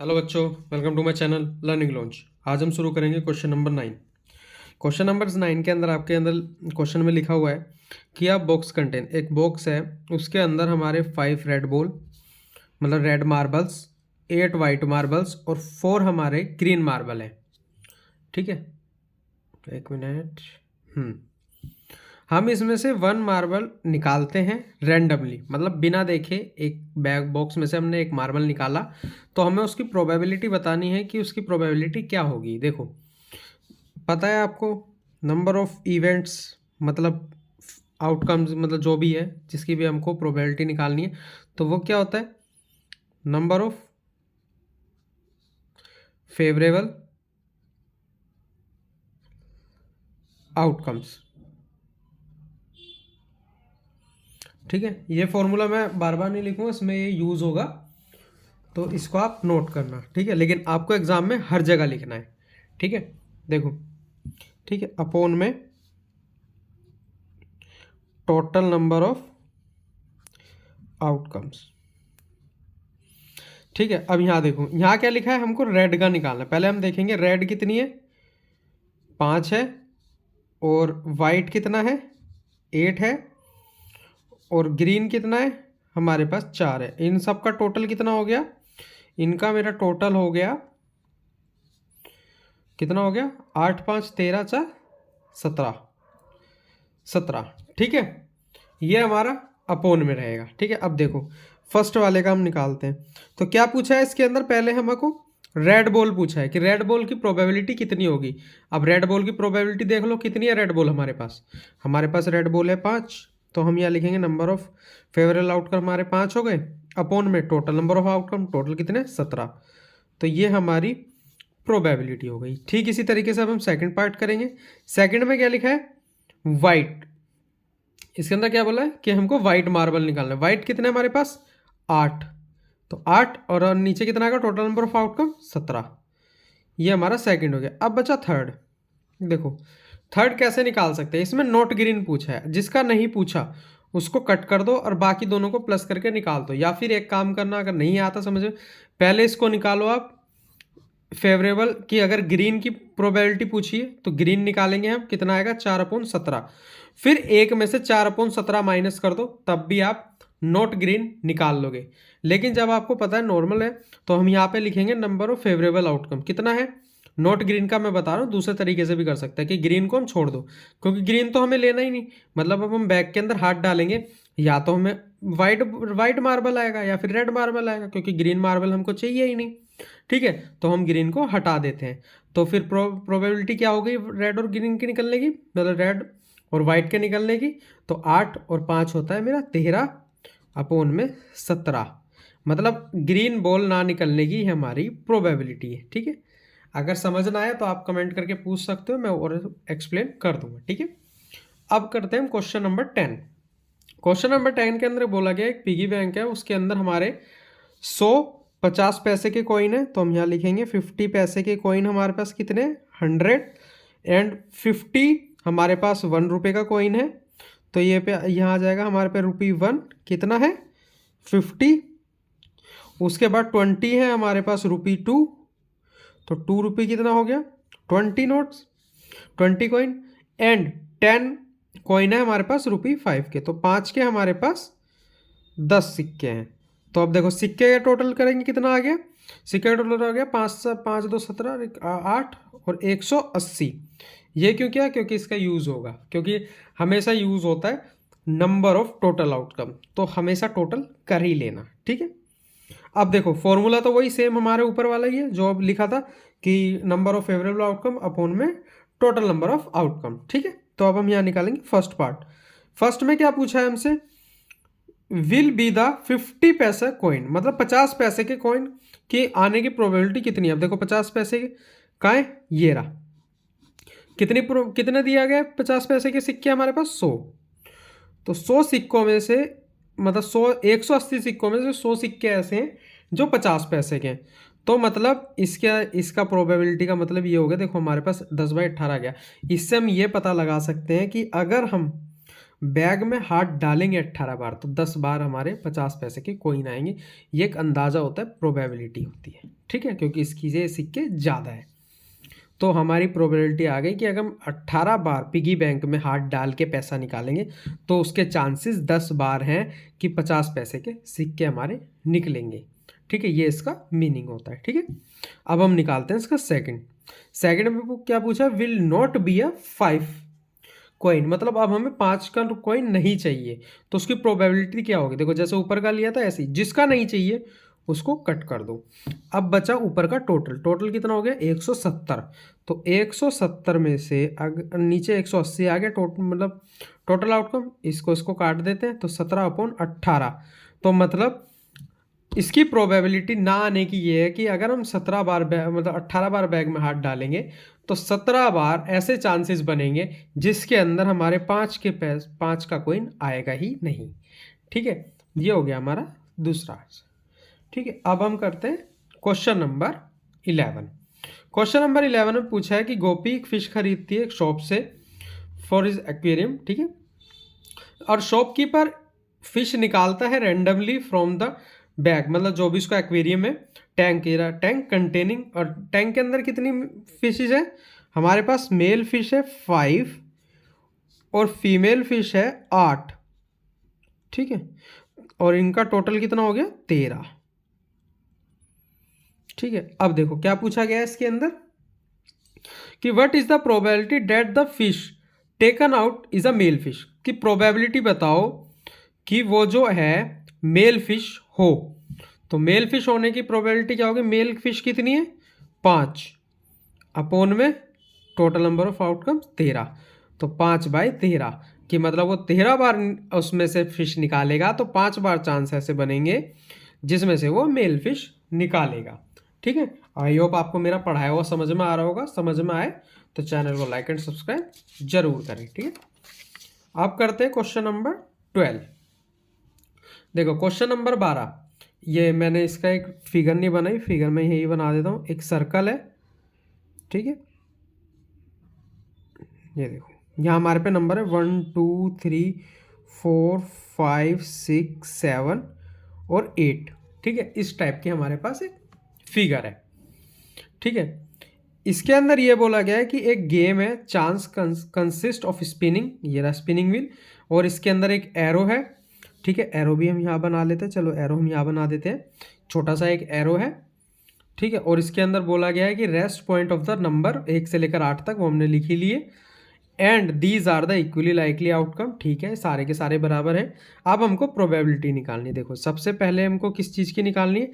Hello बच्चों, welcome to my channel learning launch. आज हम शुरू करेंगे क्वेश्चन नंबर 9। क्वेश्चन नंबर 9 के अंदर आपके अंदर क्वेश्चन में लिखा हुआ है कि आप बॉक्स कंटेन, एक बॉक्स है उसके अंदर हमारे 5 रेड बॉल मतलब रेड मार्बल्स, 8 वाइट मार्बल्स और 4 हमारे ग्रीन मार्बल हैं। ठीक है, एक मिनट। हम इसमें से 1 मार्बल निकालते हैं रैंडमली, मतलब बिना देखे। एक बैग बॉक्स में से हमने एक मार्बल निकाला तो हमें उसकी प्रोबेबिलिटी बतानी है कि उसकी प्रोबेबिलिटी क्या होगी। देखो, पता है आपको नंबर ऑफ इवेंट्स मतलब आउटकम्स, मतलब जो भी है जिसकी भी हमको प्रोबेबिलिटी निकालनी है तो वो क्या होता है, नंबर ऑफ फेवरेबल आउटकम्स। ठीक है, ये फॉर्मूला मैं बार बार नहीं लिखूंगा, इसमें ये यूज़ होगा तो इसको आप नोट करना। ठीक है, लेकिन आपको एग्जाम में हर जगह लिखना है। ठीक है, देखो, ठीक है, अपॉन में टोटल नंबर ऑफ आउटकम्स। ठीक है, अब यहाँ देखो, यहाँ क्या लिखा है, हमको रेड का निकालना है। पहले हम देखेंगे रेड कितनी है, 5 है, और वाइट कितना है, 8 है, और ग्रीन कितना है हमारे पास 4 है। इन सब का टोटल कितना हो गया, इनका मेरा टोटल हो गया, कितना हो गया, 8 5 13 4 17। ठीक है, ये हमारा अपोन में रहेगा। ठीक है, अब देखो फर्स्ट वाले का हम निकालते हैं। तो क्या पूछा है इसके अंदर, पहले हमको रेड बॉल पूछा है कि रेड बॉल की प्रोबेबिलिटी कितनी होगी। अब रेड बॉल की प्रोबेबिलिटी देख लो कितनी है रेड बॉल हमारे पास रेड बॉल है 5। तो हम यहाँ लिखेंगे नंबर ऑफ फेवरेबल आउटकम हमारे 5 हो गए, अपॉन में total number of outcome, total कितने 17। तो ये हमारी प्रोबेबिलिटी हो गई। ठीक इसी तरीके से अब हम सेकंड पार्ट करेंगे। सेकंड में क्या लिखा है, वाइट। इसके अंदर क्या बोला है कि हमको वाइट मार्बल निकालना है। वाइट कितने हमारे पास 8, तो 8 और नीचे कितना आएगा, टोटल नंबर ऑफ आउटकम 17। ये हमारा सेकंड हो गया। अब बचा थर्ड। देखो थर्ड कैसे निकाल सकते हैं, इसमें नॉट ग्रीन पूछा है, जिसका नहीं पूछा उसको कट कर दो और बाकी दोनों को प्लस करके निकाल दो। या फिर एक काम करना, अगर नहीं आता समझ में, पहले इसको निकालो आप फेवरेबल की। अगर ग्रीन की प्रोबेबिलिटी पूछी है तो ग्रीन निकालेंगे हम, कितना आएगा 4/17। फिर एक में से 4/17 माइनस कर दो, तब भी आप नॉट ग्रीन निकाल लोगे। लेकिन जब आपको पता है नॉर्मल है तो हम यहाँ पे लिखेंगे नंबर ऑफ फेवरेबल आउटकम कितना है। नॉट ग्रीन का मैं बता रहा हूँ, दूसरे तरीके से भी कर सकते हैं कि ग्रीन को हम छोड़ दो, क्योंकि ग्रीन तो हमें लेना ही नहीं। मतलब अब हम बैग के अंदर हाथ डालेंगे, या तो हमें वाइट वाइट मार्बल आएगा या फिर रेड मार्बल आएगा, क्योंकि ग्रीन मार्बल हमको चाहिए ही नहीं। ठीक है, तो हम ग्रीन को हटा देते हैं। तो फिर प्रोबेबिलिटी क्या हो गई रेड और ग्रीन की निकलने की, मतलब रेड और वाइट के निकलने की। तो 8 और 5 होता है मेरा 13/17। मतलब ग्रीन बॉल ना निकलने की हमारी प्रोबेबिलिटी है। ठीक है, अगर समझना है तो आप कमेंट करके पूछ सकते हो, मैं और एक्सप्लेन कर दूंगा। ठीक है, अब करते हैं क्वेश्चन नंबर 10। क्वेश्चन नंबर 10 के अंदर बोला गया एक पिगी बैंक है, उसके अंदर हमारे 100 50 पैसे के कॉइन है। तो हम यहाँ लिखेंगे 50 पैसे के कॉइन हमारे पास कितने, 100, एंड 50 हमारे पास 1 रुपये का कॉइन है। तो ये पे यहाँ आ जाएगा हमारे पे ₹1 कितना है 50। उसके बाद 20 है हमारे पास ₹2, तो ₹2 कितना हो गया 20 नोट्स, 20 कॉइन। एंड 10 कॉइन है हमारे पास ₹5 के, तो 5 के हमारे पास 10 सिक्के हैं। तो अब देखो सिक्के का टोटल करेंगे कितना आ गया, सिक्के का टोटल आ गया 5 5 2 17 8 और 180। ये क्यों किया, क्योंकि इसका यूज़ होगा, क्योंकि हमेशा यूज़ होता है नंबर ऑफ टोटल आउटकम, तो हमेशा टोटल कर ही लेना। ठीक है, अब देखो फॉर्मूला तो वही सेम हमारे ऊपर वाला ही है जो अब लिखा था कि number of favourable outcome upon में टोटल नंबर ऑफ आउटकम। ठीक है, तो अब हम यहाँ निकालेंगे फर्स्ट पार्ट। फर्स्ट में क्या पूछा है हमसे, विल बी द 50 पैसा कॉइन, मतलब 50 पैसे के कॉइन के आने की प्रोबेबिलिटी कितनी है। अब देखो 50 पैसे के कहाँ है, ये रहा। कितने दिया गया 50 पैसे के सिक्के हमारे पास 100। तो 100 सिक्कों में से, मतलब 180 सिक्कों में से 100 सिक्के ऐसे हैं जो 50 पैसे के हैं। तो मतलब इसका प्रोबेबिलिटी का मतलब ये हो गया, देखो हमारे पास 10/18 गया। इससे हम ये पता लगा सकते हैं कि अगर हम बैग में हाथ डालेंगे 18 बार तो 10 बार हमारे 50 पैसे के कॉइन आएंगे। ये एक अंदाज़ा होता है, प्रोबेबिलिटी होती है, ठीक है, क्योंकि इसकी ये सिक्के ज़्यादा है। तो हमारी प्रोबेबिलिटी आ गई कि अगर हम 18 बार पिगी बैंक में हाथ डाल के पैसा निकालेंगे तो उसके चांसेस 10 बार हैं कि 50 पैसे के सिक्के हमारे निकलेंगे, ठीक है। ये इसका मीनिंग होता है, ठीक है। अब हम निकालते हैं इसका सेकंड में क्या पूछा, will not be a 5 coin, मतलब अब हमें 5 का कॉइन नहीं चाहिए तो उसकी प्रोबेबिलिटी क्या होगी। देखो जैसे ऊपर का लिया था ऐसे ही, जिसका नहीं चाहिए उसको कट कर दो। अब बचा ऊपर का टोटल कितना हो गया 170। तो 170 में से अगर नीचे 180 आ गया टोटल, मतलब टोटल आउटकम, इसको काट देते हैं तो 17/18। तो मतलब इसकी प्रोबेबिलिटी ना आने की ये है कि अगर हम 17 बार मतलब 18 बार बैग में हाथ डालेंगे तो 17 बार ऐसे चांसेस बनेंगे जिसके अंदर हमारे 5 का कॉइन आएगा ही नहीं, ठीक है। ये हो गया हमारा दूसरा आंसर, ठीक है। अब हम करते हैं क्वेश्चन नंबर 11। क्वेश्चन नंबर 11 में पूछा है कि गोपी एक फिश खरीदती है एक शॉप से फॉर हिज एक्वेरियम, ठीक है, और शॉपकीपर फिश निकालता है रेंडमली फ्रॉम द बैग, मतलब जो भी उसका एक्वेरियम है, टैंक कंटेनिंग, और टैंक के अंदर कितनी फिशेज है हमारे पास, मेल फिश है 5 और फीमेल फिश है 8, ठीक है, और इनका टोटल कितना हो गया 13, ठीक है। अब देखो क्या पूछा गया है इसके अंदर कि what is the probability that the fish taken out is a male fish, की प्रोबेबिलिटी बताओ कि वो जो है मेल फिश हो। तो मेल फिश होने की प्रोबेबिलिटी क्या होगी, मेल फिश कितनी है 5 अपॉन में टोटल नंबर ऑफ आउटकम 13, तो 5/13 कि मतलब वो 13 बार उसमें से फिश निकालेगा तो 5 बार चांस ऐसे बनेंगे जिसमें से वो मेल फिश निकालेगा, ठीक है। आई होप आपको मेरा पढ़ाया हुआ समझ में आ रहा होगा। समझ में आए तो चैनल को लाइक एंड सब्सक्राइब जरूर करें, ठीक है। आप करते हैं क्वेश्चन नंबर 12। देखो क्वेश्चन नंबर 12, ये मैंने इसका एक फिगर नहीं बनाई, फिगर में यही बना देता हूँ। एक सर्कल है, ठीक है, ये देखो यहाँ हमारे पे नंबर है 1 2 3 4 5 6 7 और 8, ठीक है। इस टाइप की हमारे पास एक फिगर है, ठीक है। इसके अंदर ये बोला गया है कि एक गेम है, चांस कंसिस्ट ऑफ स्पिनिंग, ये रहा स्पिनिंग व्हील, और इसके अंदर एक एरो है, ठीक है। एरो भी हम यहाँ बना लेते हैं, चलो एरो हम यहाँ बना देते हैं, छोटा सा एक एरो है, ठीक है। और इसके अंदर बोला गया है कि rest point of the number 1 से लेकर 8 तक वो हमने लिख ही लिए, and these are the equally likely outcome, ठीक है, सारे के सारे बराबर हैं। अब हमको प्रोबेबिलिटी निकालनी है। देखो सबसे पहले हमको किस चीज़ की निकालनी है,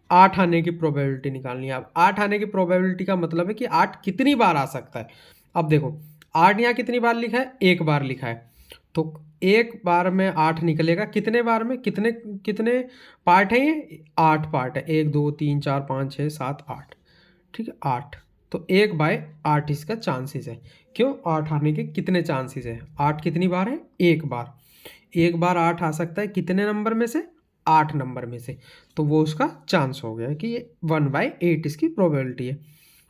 8 आने की प्रोबेबिलिटी निकालनी है। अब 8 आने की प्रोबेबिलिटी का मतलब है कि 8 कितनी बार आ सकता है। अब देखो 8 यहाँ कितनी बार लिखा है, 1 बार लिखा है, तो 1 बार में 8 निकलेगा, कितने बार में, कितने कितने पार्ट है ये, 8 पार्ट है, 1 2 3 4 5 6 7 8, ठीक है 8, तो 1/8 इसका चांसेस है। क्यों, 8 आने के कितने चांसेस है, 8 कितनी बार है, 1 बार, 1 बार 8 आ सकता है कितने नंबर में से, 8 नंबर में से, तो वो उसका चांस हो गया कि ये 1/8 इसकी प्रोबेबिलिटी है।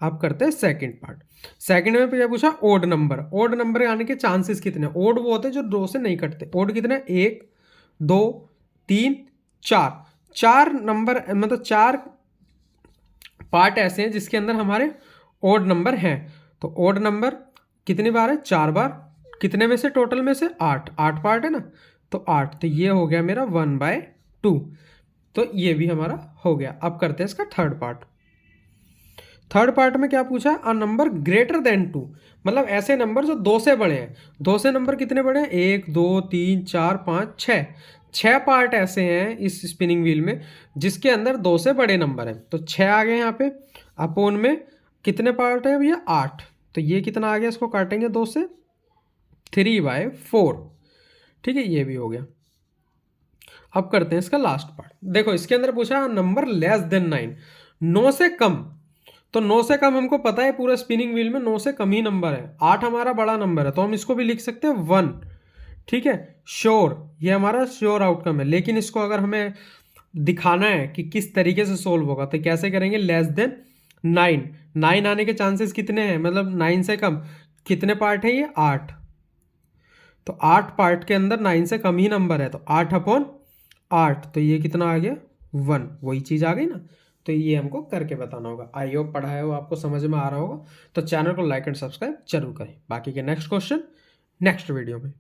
आप करते हैं सेकंड पार्ट। सेकंड में क्या पूछा, ओड नंबर आने के चांसेस कितने, ओड वो होते हैं जो 2 से नहीं कटते। ओड कितने, 1 2 3 4, 4 नंबर, मतलब 4 पार्ट ऐसे हैं जिसके अंदर हमारे ओड नंबर हैं। तो ओड नंबर कितनी बार है, 4 बार, कितने में से, टोटल में से 8 पार्ट है ना, तो 8, तो ये हो गया मेरा 1/2, तो ये भी हमारा हो गया। अब करते हैं इसका थर्ड पार्ट में क्या पूछा, अ नंबर ग्रेटर देन 2, मतलब ऐसे नंबर जो 2 से बड़े हैं। 2 से नंबर कितने बड़े हैं, 1 2 3 4 5 6, 6 पार्ट ऐसे हैं इस स्पिनिंग व्हील में जिसके अंदर 2 से बड़े नंबर हैं, तो 6 आ गए यहाँ पे। अपोन में कितने पार्ट है भैया, 8, तो ये कितना आ गया, इसको काटेंगे 2 से, 3/4, ठीक है, ये भी हो गया। अब करते हैं इसका लास्ट पार्ट। देखो इसके अंदर पूछा नंबर लेस देन 9, 9 से कम, तो 9 से कम हमको पता है पूरा स्पिनिंग व्हील में 9 से कम ही नंबर है, 8 हमारा बड़ा नंबर है, तो हम इसको भी लिख सकते हैं 1, ठीक है। श्योर, ये हमारा श्योर आउटकम है, लेकिन इसको अगर हमें दिखाना है कि किस तरीके से सोल्व होगा तो कैसे करेंगे, लेस देन 9 आने के चांसेस कितने हैं, मतलब 9 से कम कितने पार्ट है ये, 8, तो 8 पार्ट के अंदर 9 से कम ही नंबर है, तो 8/8, तो ये कितना आ गया 1, वही चीज़ आ गई ना। तो ये हमको करके बताना होगा। आई होप पढ़ाया हो आपको समझ में आ रहा होगा। तो चैनल को लाइक एंड सब्सक्राइब जरूर करें। बाकी के नेक्स्ट क्वेश्चन नेक्स्ट वीडियो में।